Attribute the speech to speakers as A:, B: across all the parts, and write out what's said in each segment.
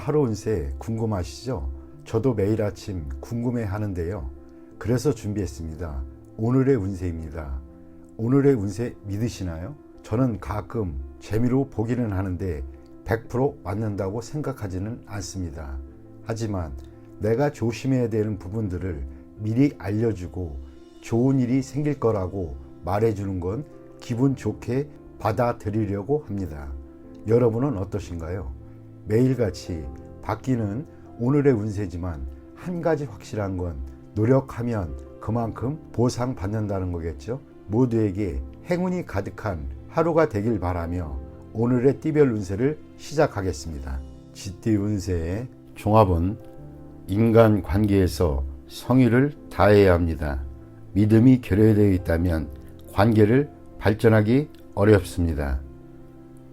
A: 하루 운세 궁금하시죠? 저도 매일 아침 궁금해 하는데요. 그래서 준비했습니다. 오늘의 운세입니다. 오늘의 운세 믿으시나요? 저는 가끔 재미로 보기는 하는데 100% 맞는다고 생각하지는 않습니다. 하지만 내가 조심해야 되는 부분들을 미리 알려주고 좋은 일이 생길 거라고 말해주는 건 기분 좋게 받아들이려고 합니다. 여러분은 어떠신가요? 매일같이 바뀌는 오늘의 운세지만 한 가지 확실한 건 노력하면 그만큼 보상받는다는 거겠죠. 모두에게 행운이 가득한 하루가 되길 바라며 오늘의 띠별 운세를 시작하겠습니다. 쥐띠 운세의 종합은 인간관계에서 성의를 다해야 합니다. 믿음이 결여되어 있다면 관계를 발전하기 어렵습니다.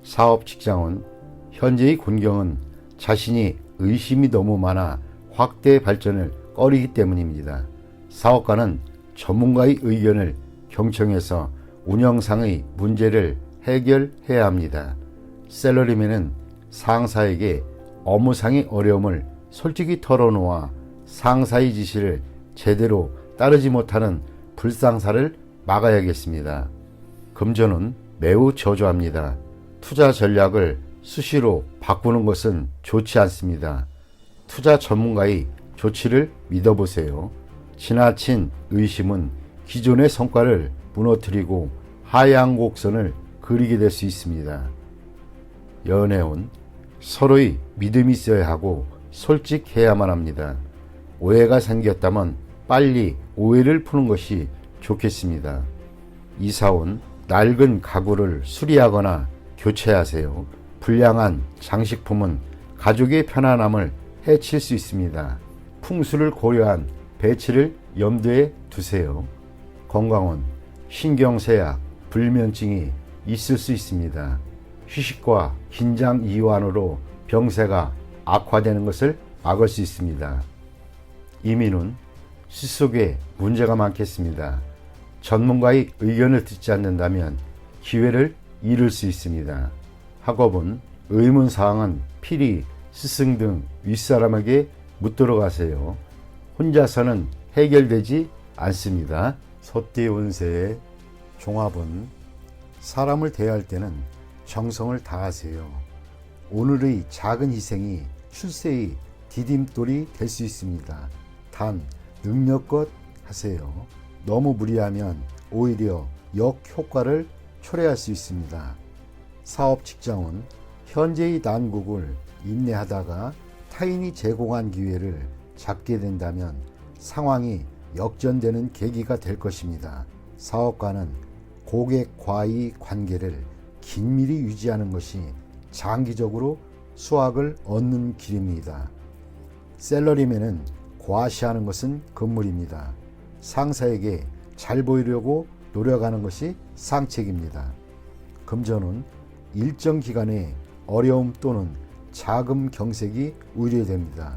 A: 사업 직장은 현재의 곤경은 자신이 의심이 너무 많아 확대 발전을 꺼리기 때문입니다. 사업가는 전문가의 의견을 경청해서 운영상의 문제를 해결해야 합니다. 셀러리맨은 상사에게 업무상의 어려움을 솔직히 털어놓아 상사의 지시를 제대로 따르지 못하는 불상사를 막아야겠습니다. 금전은 매우 저조합니다. 투자 전략을 수시로 바꾸는 것은 좋지 않습니다. 투자 전문가의 조치를 믿어보세요. 지나친 의심은 기존의 성과를 무너뜨리고 하향 곡선을 그리게 될 수 있습니다. 연애운 서로의 믿음이 있어야 하고 솔직해야만 합니다. 오해가 생겼다면 빨리 오해를 푸는 것이 좋겠습니다. 이사온 낡은 가구를 수리하거나 교체하세요. 불량한 장식품은 가족의 편안함을 해칠 수 있습니다. 풍수를 고려한 배치를 염두에 두세요. 건강은 신경쇠약, 불면증이 있을 수 있습니다. 휴식과 긴장 이완으로 병세가 악화되는 것을 막을 수 있습니다. 이민은 시속에 문제가 많겠습니다. 전문가의 의견을 듣지 않는다면 기회를 잃을 수 있습니다. 학업은 의문사항은 필히 스승 등 윗사람에게 묻도록 하세요. 혼자서는 해결되지 않습니다. 소띠 운세의 종합은 사람을 대할 때는 정성을 다하세요. 오늘의 작은 희생이 출세의 디딤돌이 될 수 있습니다. 단 능력껏 하세요. 너무 무리하면 오히려 역효과를 초래할 수 있습니다. 사업 직장은 현재의 난국을 인내하다가 타인이 제공한 기회를 잡게 된다면 상황이 역전되는 계기가 될 것입니다. 사업가는 고객과의 관계를 긴밀히 유지하는 것이 장기적으로 수확을 얻는 길입니다. 셀러리맨은 과시하는 것은 금물입니다. 상사에게 잘 보이려고 노력하는 것이 상책입니다. 금전은 일정 기간의 어려움 또는 자금 경색이 우려됩니다.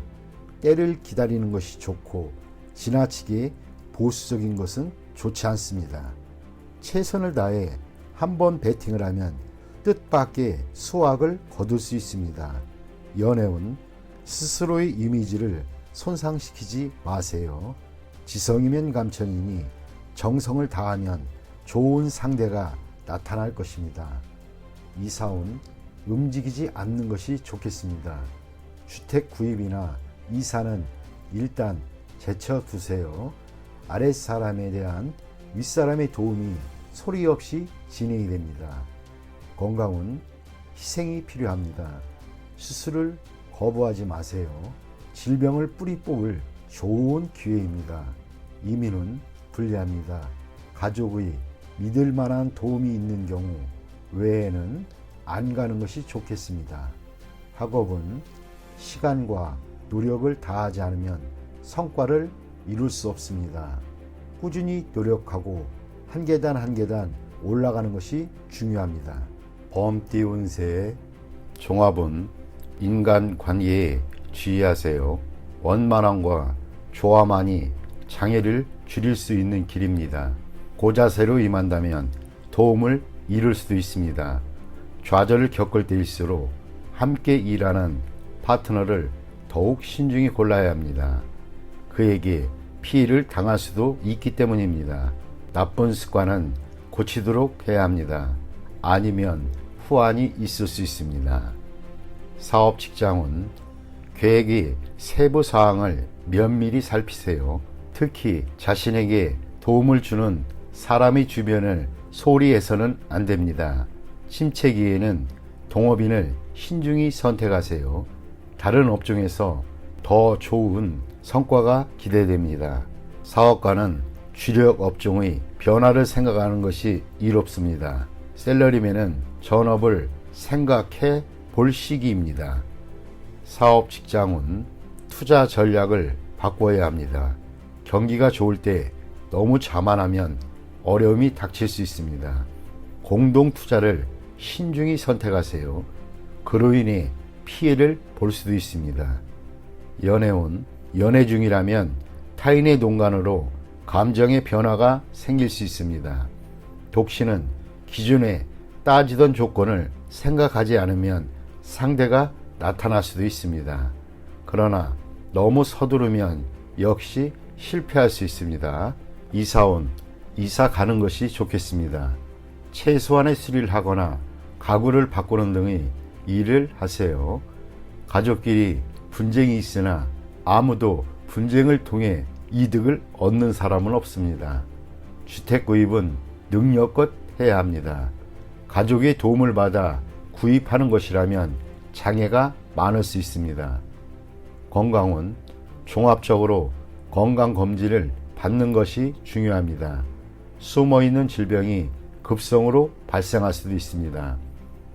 A: 때를 기다리는 것이 좋고 지나치게 보수적인 것은 좋지 않습니다. 최선을 다해 한번 배팅을 하면 뜻밖의 수확을 거둘 수 있습니다. 연애운 스스로의 이미지를 손상시키지 마세요. 지성이면 감천이니 정성을 다하면 좋은 상대가 나타날 것입니다. 이사운 움직이지 않는 것이 좋겠습니다. 주택 구입이나 이사는 일단 제쳐두세요. 아랫사람에 대한 윗사람의 도움이 소리 없이 진행이 됩니다. 건강은 희생이 필요합니다. 수술을 거부하지 마세요. 질병을 뿌리 뽑을 좋은 기회입니다. 이민은 불리합니다. 가족의 믿을 만한 도움이 있는 경우 외에는 안 가는 것이 좋겠습니다. 학업은 시간과 노력을 다하지 않으면 성과를 이룰 수 없습니다. 꾸준히 노력하고 한 계단 한 계단 올라가는 것이 중요합니다. 범띠 운세의 종합은 인간관계에 주의하세요. 원만함과 조화만이 장애를 줄일 수 있는 길입니다. 고자세로 임한다면 도움을 잃을 수도 있습니다. 좌절을 겪을 때일수록 함께 일하는 파트너를 더욱 신중히 골라야 합니다. 그에게 피해를 당할 수도 있기 때문입니다. 나쁜 습관은 고치도록 해야 합니다. 아니면 후환이 있을 수 있습니다. 사업 직장운 계획의 세부 사항을 면밀히 살피세요. 특히 자신에게 도움을 주는 사람의 주변을 소홀히 해서는 안 됩니다. 침체기에는 동업인을 신중히 선택하세요. 다른 업종에서 더 좋은 성과가 기대됩니다. 사업가는 주력 업종의 변화를 생각하는 것이 이롭습니다. 셀러리맨은 전업을 생각해 볼 시기입니다. 사업 직장운 투자 전략을 바꿔야 합니다. 경기가 좋을 때 너무 자만하면 어려움이 닥칠 수 있습니다. 공동 투자를 신중히 선택하세요. 그로 인해 피해를 볼 수도 있습니다. 연애운 연애 중이라면 타인의 농간으로 감정의 변화가 생길 수 있습니다. 독신은 기존에 따지던 조건을 생각하지 않으면 상대가 나타날 수도 있습니다. 그러나 너무 서두르면 역시 실패할 수 있습니다. 이사온 이사 가는 것이 좋겠습니다. 최소한의 수리를 하거나 가구를 바꾸는 등의 일을 하세요. 가족끼리 분쟁이 있으나 아무도 분쟁을 통해 이득을 얻는 사람은 없습니다. 주택 구입은 능력껏 해야 합니다. 가족의 도움을 받아 구입하는 것이라면 장애가 많을 수 있습니다. 건강은 종합적으로 건강검진을 받는 것이 중요합니다. 숨어있는 질병이 급성으로 발생할 수도 있습니다.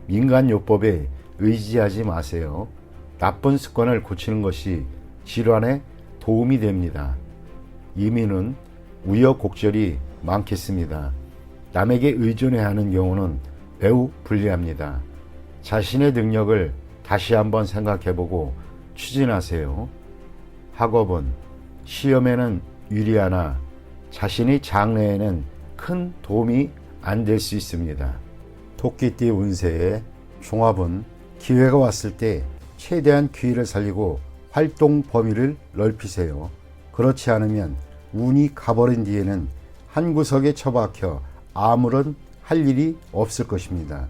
A: 민간요법에 의지하지 마세요. 나쁜 습관을 고치는 것이 질환에 도움이 됩니다. 이민은 우여곡절이 많겠습니다. 남에게 의존해야 하는 경우는 매우 불리합니다. 자신의 능력을 다시 한번 생각해보고 추진하세요. 학업은 시험에는 유리하나 자신의 장래에는 큰 도움이 안 될 수 있습니다. 토끼띠 운세의 종합은 기회가 왔을 때 최대한 기회를 살리고 활동 범위를 넓히세요. 그렇지 않으면 운이 가버린 뒤에는 한 구석에 처박혀 아무런 할 일이 없을 것입니다.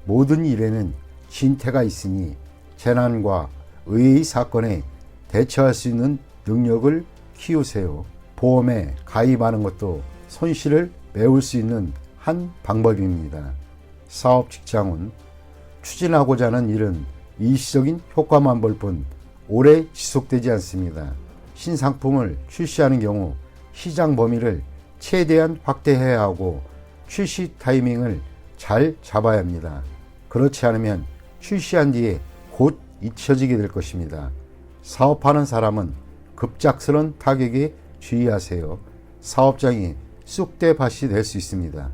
A: 모든 일에는 진퇴가 있으니 재난과 의외의 사건에 대처할 수 있는 능력을 키우세요. 보험에 가입하는 것도 손실을 메울 수 있는 한 방법입니다. 사업 직장은 추진하고자 하는 일은 일시적인 효과만 볼 뿐 오래 지속되지 않습니다. 신상품을 출시하는 경우 시장 범위를 최대한 확대해야 하고 출시 타이밍을 잘 잡아야 합니다. 그렇지 않으면 출시한 뒤에 곧 잊혀지게 될 것입니다. 사업하는 사람은 급작스런 타격에 주의하세요. 사업장이 쑥대밭이 될 수 있습니다.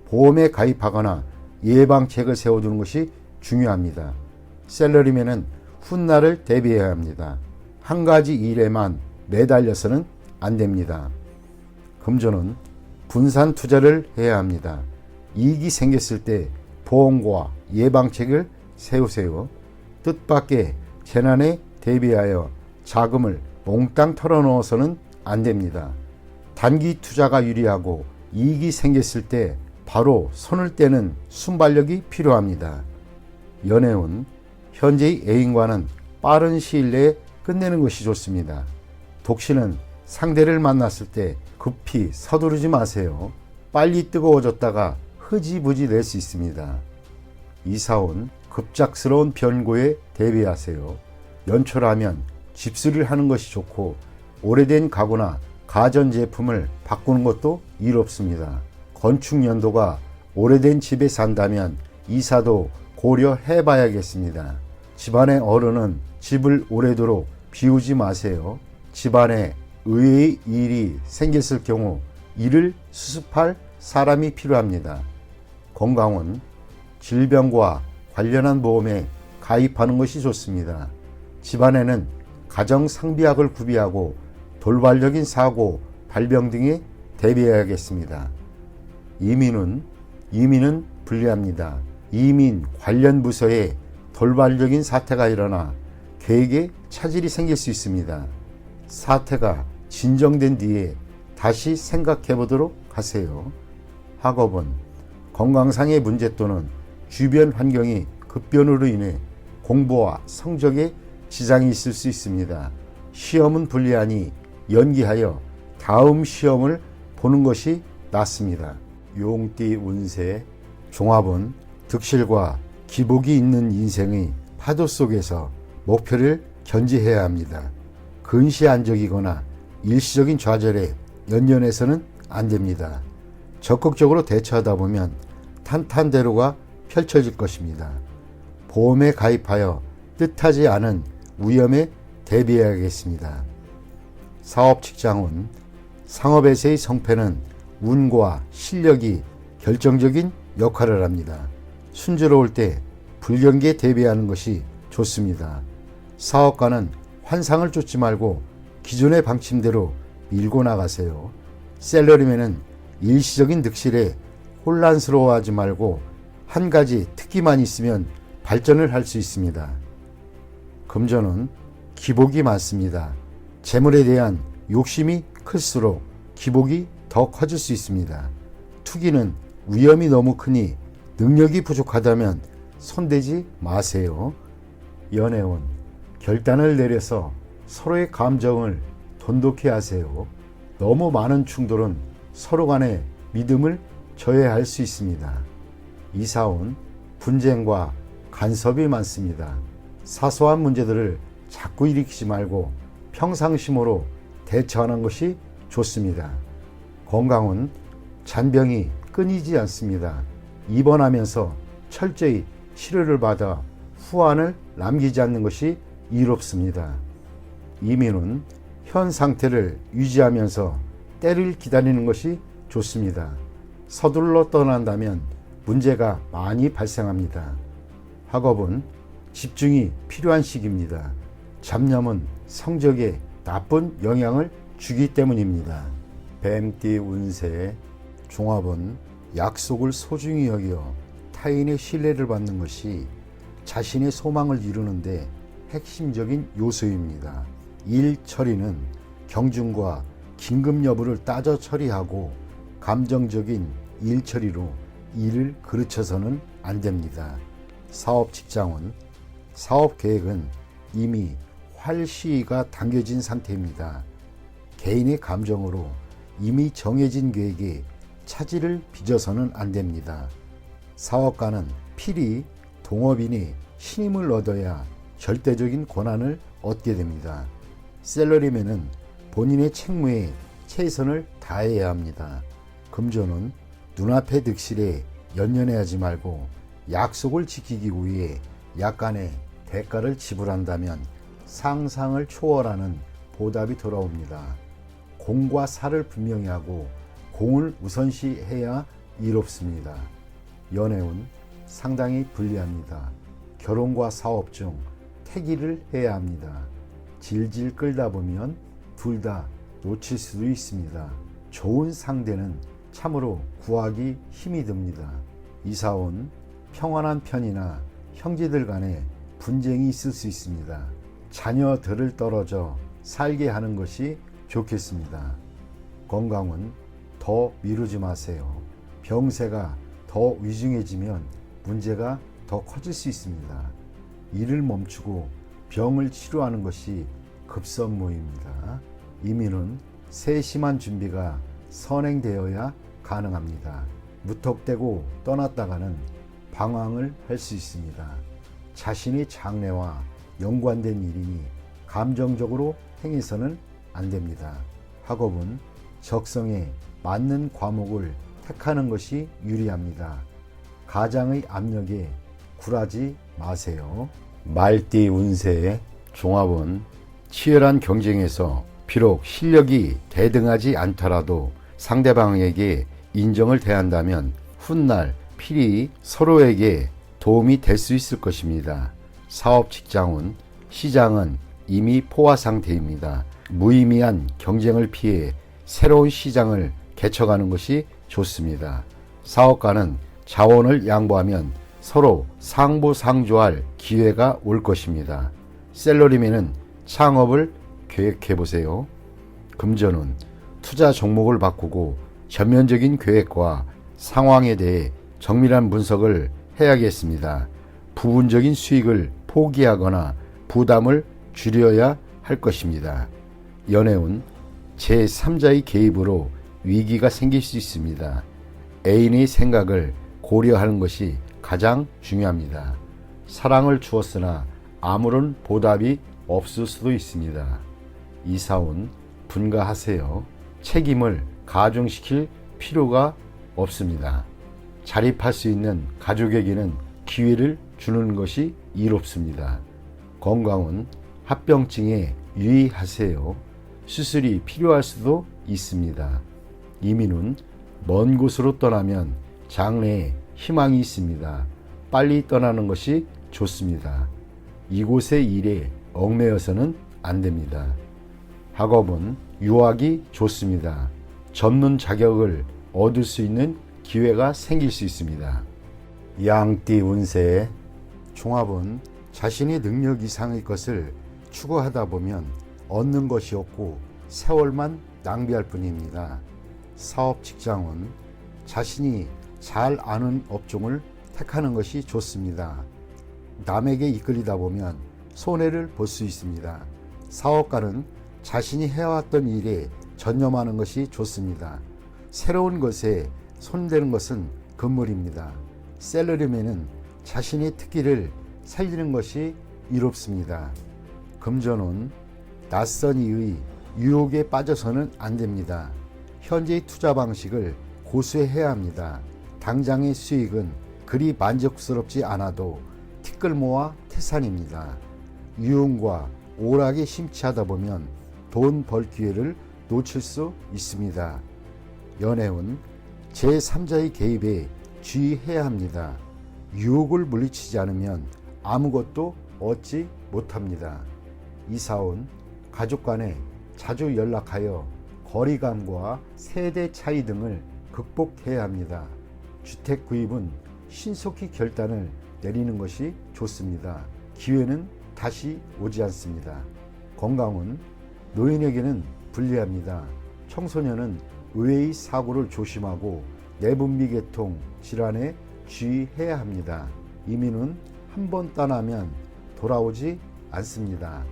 A: 보험에 가입하거나 예방책을 세워두는 것이 중요합니다. 셀러리맨은 훗날을 대비해야 합니다. 한 가지 일에만 매달려서는 안 됩니다. 금전은 분산 투자를 해야 합니다. 이익이 생겼을 때 보험과 예방책을 세우세요. 뜻밖의 재난에 대비하여 자금을 몽땅 털어넣어서는 안 됩니다. 단기 투자가 유리하고 이익이 생겼을 때 바로 손을 떼는 순발력이 필요합니다. 연애운 현재의 애인과는 빠른 시일 내에 끝내는 것이 좋습니다. 독신은 상대를 만났을 때 급히 서두르지 마세요. 빨리 뜨거워졌다가 흐지부지 될 수 있습니다. 이사온 급작스러운 변고에 대비하세요. 연초라면 집수리를 하는 것이 좋고 오래된 가구나 가전제품을 바꾸는 것도 이롭습니다. 건축 연도가 오래된 집에 산다면 이사도 고려해 봐야겠습니다. 집안의 어른은 집을 오래도록 비우지 마세요. 집안에 의외의 일이 생겼을 경우 이를 수습할 사람이 필요합니다. 건강은 질병과 관련한 보험에 가입하는 것이 좋습니다. 집안에는 가정상비약을 구비하고 돌발적인 사고, 발병 등에 대비해야겠습니다. 이민은 불리합니다. 이민 관련 부서에 돌발적인 사태가 일어나 계획에 차질이 생길 수 있습니다. 사태가 진정된 뒤에 다시 생각해 보도록 하세요. 학업은 건강상의 문제 또는 주변 환경이 급변으로 인해 공부와 성적에 지장이 있을 수 있습니다. 시험은 불리하니 연기하여 다음 시험을 보는 것이 낫습니다. 용띠 운세 종합은 득실과 기복이 있는 인생의 파도 속에서 목표를 견지해야 합니다. 근시안적이거나 일시적인 좌절에 연연해서는 안 됩니다. 적극적으로 대처하다 보면 탄탄대로가 펼쳐질 것입니다. 보험에 가입하여 뜻하지 않은 위험에 대비해야겠습니다. 사업 직장운 상업에서의 성패는 운과 실력이 결정적인 역할을 합니다. 순조로울 때 불경기에 대비하는 것이 좋습니다. 사업가는 환상을 쫓지 말고 기존의 방침대로 밀고 나가세요. 셀러리맨은 일시적인 득실에 혼란스러워하지 말고 한 가지 특기만 있으면 발전을 할 수 있습니다. 금전은 기복이 많습니다. 재물에 대한 욕심이 클수록 기복이 더 커질 수 있습니다. 투기는 위험이 너무 크니 능력이 부족하다면 손대지 마세요. 연애운 결단을 내려서 서로의 감정을 돈독히 하세요. 너무 많은 충돌은 서로 간의 믿음을 저해할 수 있습니다. 이사운 분쟁과 간섭이 많습니다. 사소한 문제들을 자꾸 일으키지 말고 평상심으로 대처하는 것이 좋습니다. 건강은 잔병이 끊이지 않습니다. 입원하면서 철저히 치료를 받아 후환을 남기지 않는 것이 이롭습니다. 이민은 현 상태를 유지하면서 때를 기다리는 것이 좋습니다. 서둘러 떠난다면 문제가 많이 발생합니다. 학업은 집중이 필요한 시기입니다. 잡념은 성적에 나쁜 영향을 주기 때문입니다. 뱀띠 운세 종합은 약속을 소중히 여겨 타인의 신뢰를 받는 것이 자신의 소망을 이루는데 핵심적인 요소입니다. 일 처리는 경중과 긴급 여부를 따져 처리하고 감정적인 일 처리로 일을 그르쳐서는 안 됩니다. 사업 직장은 사업 계획은 이미 활시가 당겨진 상태입니다. 개인의 감정으로 이미 정해진 계획에 차질을 빚어서는 안 됩니다. 사업가는 필히 동업인이 신임을 얻어야 절대적인 권한을 얻게 됩니다. 셀러리맨은 본인의 책무에 최선을 다해야 합니다. 금전은 눈앞의 득실에 연연해하지 말고 약속을 지키기 위해 약간의 대가를 지불한다면 상상을 초월하는 보답이 돌아옵니다. 공과 사를 분명히 하고 공을 우선시해야 이롭습니다. 연애운 상당히 불리합니다. 결혼과 사업 중 태기를 해야 합니다. 질질 끌다 보면 둘 다 놓칠 수도 있습니다. 좋은 상대는 참으로 구하기 힘이 듭니다. 이사온 평안한 편이나 형제들 간에 분쟁이 있을 수 있습니다. 자녀들을 떨어져 살게 하는 것이 좋겠습니다. 건강은 더 미루지 마세요. 병세가 더 위중해지면 문제가 더 커질 수 있습니다. 일을 멈추고 병을 치료하는 것이 급선무입니다. 이민은 세심한 준비가 선행되어야 가능합니다. 무턱대고 떠났다가는 방황을 할 수 있습니다. 자신의 장래와 연관된 일이니 감정적으로 행해서는 안 됩니다. 학업은 적성에 맞는 과목을 택하는 것이 유리합니다. 가장의 압력에 굴하지 마세요. 말띠 운세의 종합은 치열한 경쟁에서 비록 실력이 대등하지 않더라도 상대방에게 인정을 대한다면 훗날 필히 서로에게 도움이 될 수 있을 것입니다. 사업 직장운 시장은 이미 포화 상태입니다. 무의미한 경쟁을 피해 새로운 시장을 개척하는 것이 좋습니다. 사업가는 자원을 양보하면 서로 상부상조할 기회가 올 것입니다. 셀러리맨은 창업을 계획해보세요. 금전운, 투자 종목을 바꾸고 전면적인 계획과 상황에 대해 정밀한 분석을 해야겠습니다. 부분적인 수익을 포기하거나 부담을 줄여야 할 것입니다. 연애운, 제3자의 개입으로 위기가 생길 수 있습니다. 애인의 생각을 고려하는 것이 가장 중요합니다. 사랑을 주었으나 아무런 보답이 없을 수도 있습니다. 이사운, 분가하세요. 책임을 가중시킬 필요가 없습니다. 자립할 수 있는 가족에게는 기회를 주는 것이 이롭습니다. 건강운, 합병증에 유의하세요. 수술이 필요할 수도 있습니다. 이민운, 먼 곳으로 떠나면 장래에 희망이 있습니다. 빨리 떠나는 것이 좋습니다. 이곳의 일에 얽매여서는 안 됩니다. 학업은 유학이 좋습니다. 전문 자격을 얻을 수 있는 기회가 생길 수 있습니다. 양띠 운세, 종합은 자신의 능력 이상의 것을 추구하다 보면 얻는 것이 없고 세월만 낭비할 뿐입니다. 사업 직장은 자신이 잘 아는 업종을 택하는 것이 좋습니다. 남에게 이끌리다 보면 손해를 볼 수 있습니다. 사업가는 자신이 해왔던 일에 전념하는 것이 좋습니다. 새로운 것에 손대는 것은 금물입니다. 셀러리맨은 자신의 특기를 살리는 것이 이롭습니다. 금전운, 낯선 이의 유혹에 빠져서는 안 됩니다. 현재의 투자 방식을 고수해야 합니다. 당장의 수익은 그리 만족스럽지 않아도 티끌모아 태산입니다. 유흥과 오락에 심취하다 보면 돈 벌 기회를 놓칠 수 있습니다. 연애운, 제3자의 개입에 주의해야 합니다. 유혹을 물리치지 않으면 아무것도 얻지 못합니다. 이사운, 가족 간에 자주 연락하여 거리감과 세대 차이 등을 극복해야 합니다. 주택 구입은 신속히 결단을 내리는 것이 좋습니다. 기회는 다시 오지 않습니다. 건강은 노인에게는 불리합니다. 청소년은 의외의 사고를 조심하고 내분비계통 질환에 주의해야 합니다. 이민은 한 번 떠나면 돌아오지 않습니다.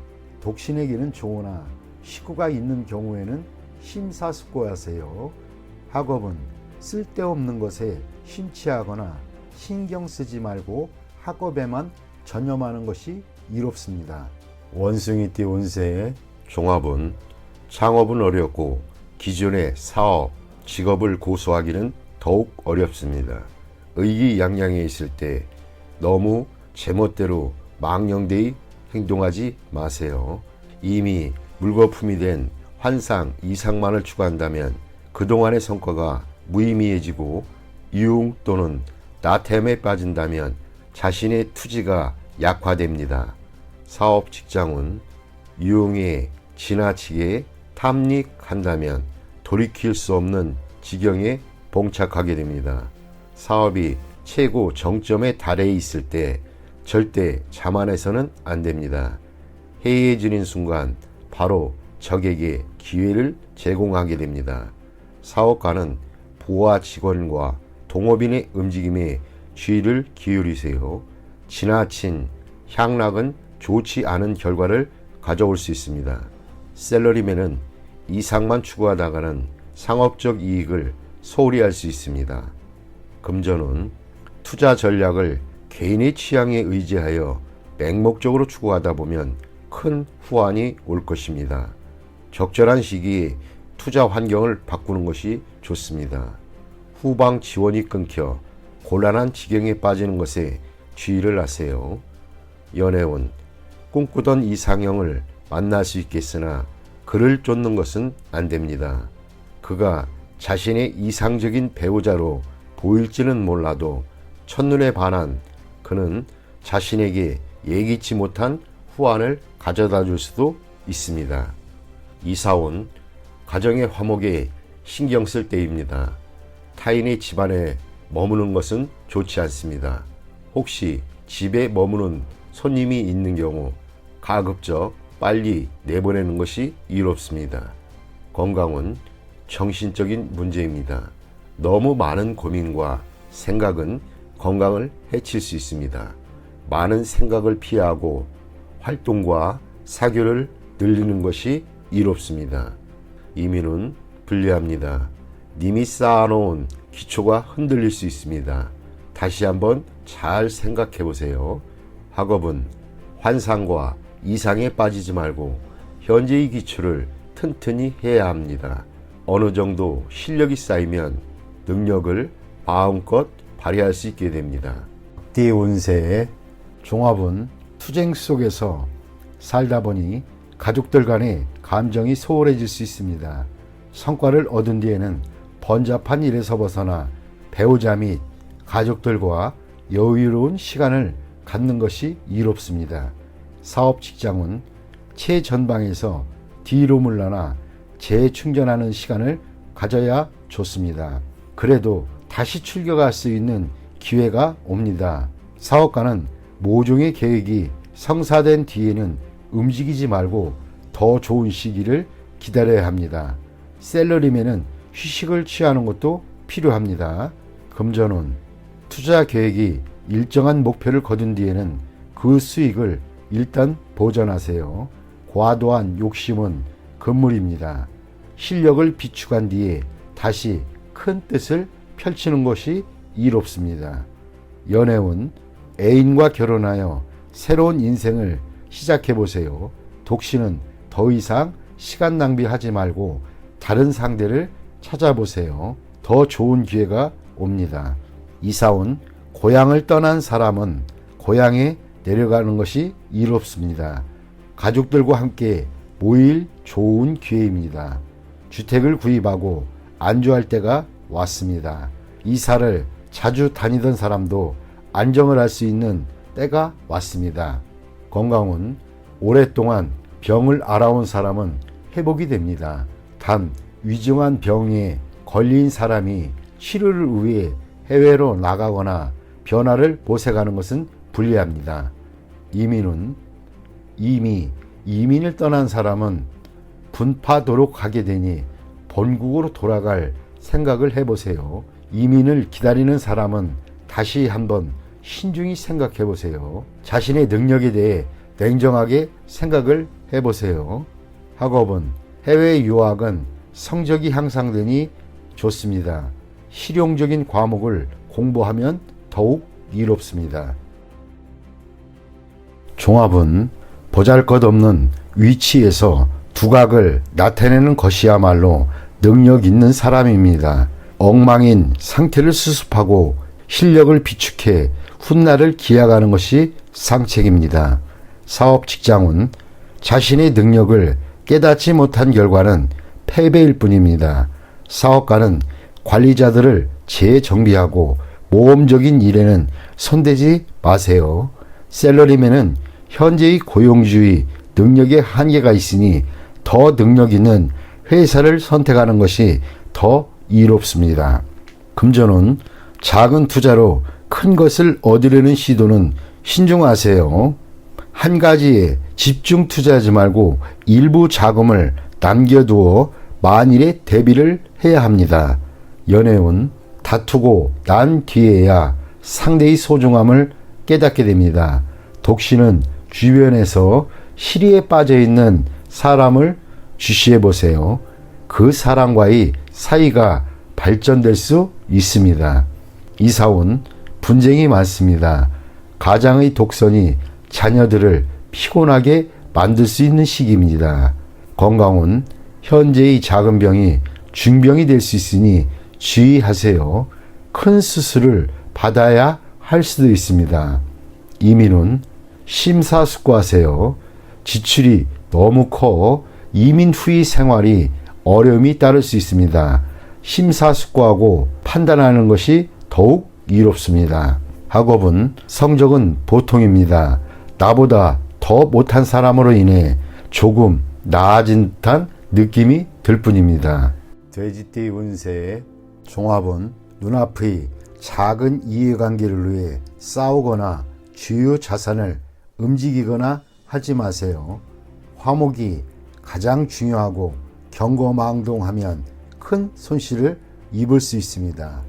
A: 독신에게는 좋으나 식구가 있는 경우에는 심사숙고하세요. 학업은 쓸데없는 것에 심취하거나 신경 쓰지 말고 학업에만 전념하는 것이 이롭습니다. 원숭이띠 운세의 종합은 창업은 어렵고 기존의 사업, 직업을 고수하기는 더욱 어렵습니다. 의기양양해 있을 때 너무 제멋대로 망령되이 행동하지 마세요. 이미 물거품이 된 환상 이상만을 추구한다면 그동안의 성과가 무의미해지고 유흥 또는 나태함에 빠진다면 자신의 투지가 약화됩니다. 사업 직장은 유흥에 지나치게 탐닉한다면 돌이킬 수 없는 지경에 봉착하게 됩니다. 사업이 최고 정점에 달해 있을 때 절대 자만해서는 안 됩니다. 해이해지는 순간 바로 적에게 기회를 제공하게 됩니다. 사업가는 부하 직원과 동업인의 움직임에 주의를 기울이세요. 지나친 향락은 좋지 않은 결과를 가져올 수 있습니다. 셀러리맨은 이상만 추구하다가는 상업적 이익을 소홀히 할 수 있습니다. 금전은 투자 전략을 개인의 취향에 의지하여 맹목적으로 추구하다 보면 큰 후환이 올 것입니다. 적절한 시기에 투자 환경을 바꾸는 것이 좋습니다. 후방 지원이 끊겨 곤란한 지경에 빠지는 것에 주의를 하세요. 연애운, 꿈꾸던 이상형을 만날 수 있겠으나 그를 쫓는 것은 안 됩니다. 그가 자신의 이상적인 배우자로 보일지는 몰라도 첫눈에 반한 그는 자신에게 예기치 못한 후환을 가져다 줄 수도 있습니다. 이사온, 가정의 화목에 신경 쓸 때입니다. 타인의 집안에 머무는 것은 좋지 않습니다. 혹시 집에 머무는 손님이 있는 경우 가급적 빨리 내보내는 것이 이롭습니다. 건강은 정신적인 문제입니다. 너무 많은 고민과 생각은 건강을 해칠 수 있습니다. 많은 생각을 피하고 활동과 사교를 늘리는 것이 이롭습니다. 이민은 불리합니다. 님이 쌓아놓은 기초가 흔들릴 수 있습니다. 다시 한번 잘 생각해 보세요. 학업은 환상과 이상에 빠지지 말고 현재의 기초를 튼튼히 해야 합니다. 어느 정도 실력이 쌓이면 능력을 마음껏 발휘할 수 있게 됩니다. 띠 운세의 종합은 투쟁 속에서 살다 보니 가족들 간의 감정이 소홀해질 수 있습니다. 성과를 얻은 뒤에는 번잡한 일에서 벗어나 배우자 및 가족들과 여유로운 시간을 갖는 것이 이롭습니다. 사업 직장은 최전방에서 뒤로 물러나 재충전하는 시간을 가져야 좋습니다. 그래도 다시 출격할 수 있는 기회가 옵니다. 사업가는 모종의 계획이 성사된 뒤에는 움직이지 말고 더 좋은 시기를 기다려야 합니다. 셀러리맨은 휴식을 취하는 것도 필요합니다. 금전운, 투자 계획이 일정한 목표를 거둔 뒤에는 그 수익을 일단 보전하세요. 과도한 욕심은 금물입니다. 실력을 비축한 뒤에 다시 큰 뜻을 펼치는 것이 이롭습니다. 연애운, 애인과 결혼하여 새로운 인생을 시작해보세요. 독신은 더 이상 시간 낭비하지 말고 다른 상대를 찾아보세요. 더 좋은 기회가 옵니다. 이사온, 고향을 떠난 사람은 고향에 내려가는 것이 이롭습니다. 가족들과 함께 모일 좋은 기회입니다. 주택을 구입하고 안주할 때가 왔습니다. 이사를 자주 다니던 사람도 안정을 할 수 있는 때가 왔습니다. 건강은 오랫동안 병을 앓아온 사람은 회복이 됩니다. 단 위중한 병에 걸린 사람이 치료를 위해 해외로 나가거나 변화를 모색하는 것은 불리합니다. 이민은 이미 이민을 떠난 사람은 분파도로 가게 되니 본국으로 돌아갈 생각을 해보세요. 이민을 기다리는 사람은 다시 한번 신중히 생각해 보세요. 자신의 능력에 대해 냉정하게 생각을 해보세요. 학업은 해외 유학은 성적이 향상되니 좋습니다. 실용적인 과목을 공부하면 더욱 이롭습니다. 종합은 보잘것없는 위치에서 두각을 나타내는 것이야말로 능력 있는 사람입니다. 엉망인 상태를 수습하고 실력을 비축해 훗날을 기약하는 것이 상책입니다. 사업 직장은 자신의 능력을 깨닫지 못한 결과는 패배일 뿐입니다. 사업가는 관리자들을 재정비하고 모험적인 일에는 손대지 마세요. 셀러리맨은 현재의 고용주의 능력에 한계가 있으니 더 능력 있는 회사를 선택하는 것이 더 이롭습니다. 금전은 작은 투자로 큰 것을 얻으려는 시도는 신중하세요. 한 가지에 집중 투자하지 말고 일부 자금을 남겨두어 만일의 대비를 해야 합니다. 연애운, 다투고 난 뒤에야 상대의 소중함을 깨닫게 됩니다. 독신은 주변에서 시리에 빠져있는 사람을 주시해 보세요. 그 사람과의 사이가 발전될 수 있습니다. 이사온, 분쟁이 많습니다. 가장의 독선이 자녀들을 피곤하게 만들 수 있는 시기입니다. 건강은 현재의 작은 병이 중병이 될 수 있으니 주의하세요. 큰 수술을 받아야 할 수도 있습니다. 이민은 심사숙고하세요. 지출이 너무 커 이민 후의 생활이 어려움이 따를 수 있습니다. 심사숙고하고 판단하는 것이 더욱 이롭습니다. 학업은 성적은 보통입니다. 나보다 더 못한 사람으로 인해 조금 나아진 듯한 느낌이 들 뿐입니다. 돼지띠 운세의 종합은 눈앞의 작은 이해관계를 위해 싸우거나 주요 자산을 움직이거나 하지 마세요. 화목이 가장 중요하고 경거망동하면 큰 손실을 입을 수 있습니다.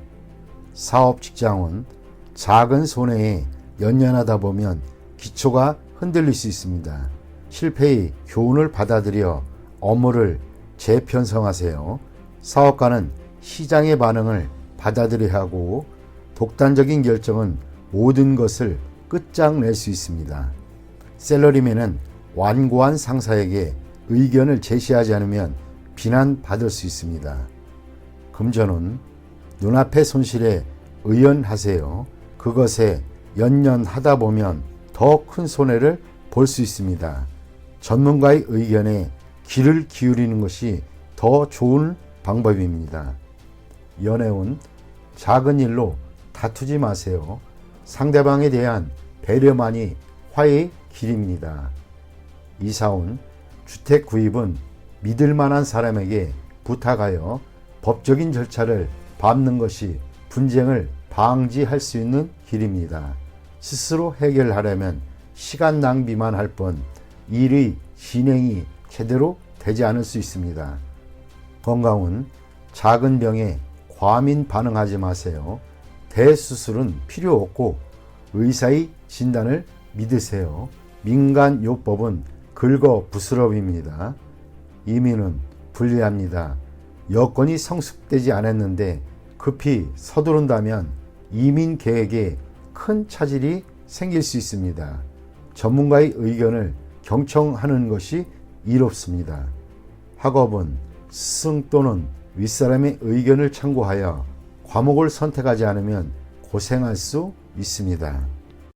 A: 사업 직장은 작은 손해에 연연하다 보면 기초가 흔들릴 수 있습니다. 실패의 교훈을 받아들여 업무를 재편성하세요. 사업가는 시장의 반응을 받아들여야 하고 독단적인 결정은 모든 것을 끝장낼 수 있습니다. 셀러리맨은 완고한 상사에게 의견을 제시하지 않으면 비난받을 수 있습니다. 금전은 눈앞의 손실에 의연하세요. 그것에 연연하다 보면 더 큰 손해를 볼 수 있습니다. 전문가의 의견에 귀를 기울이는 것이 더 좋은 방법입니다. 연애운 작은 일로 다투지 마세요. 상대방에 대한 배려만이 화해의 길입니다. 이사운 주택 구입은 믿을 만한 사람에게 부탁하여 법적인 절차를 밟는 것이 분쟁을 방지할 수 있는 길입니다. 스스로 해결하려면 시간 낭비만 할 뿐 일의 진행이 제대로 되지 않을 수 있습니다. 건강은 작은 병에 과민 반응하지 마세요. 대수술은 필요 없고 의사의 진단을 믿으세요. 민간요법은 긁어부스럼입니다. 이민은 불리합니다. 여건이 성숙되지 않았는데 급히 서두른다면 이민 계획에 큰 차질이 생길 수 있습니다. 전문가의 의견을 경청하는 것이 이롭습니다. 학업은 스승 또는 윗사람의 의견을 참고하여 과목을 선택하지 않으면 고생할 수 있습니다.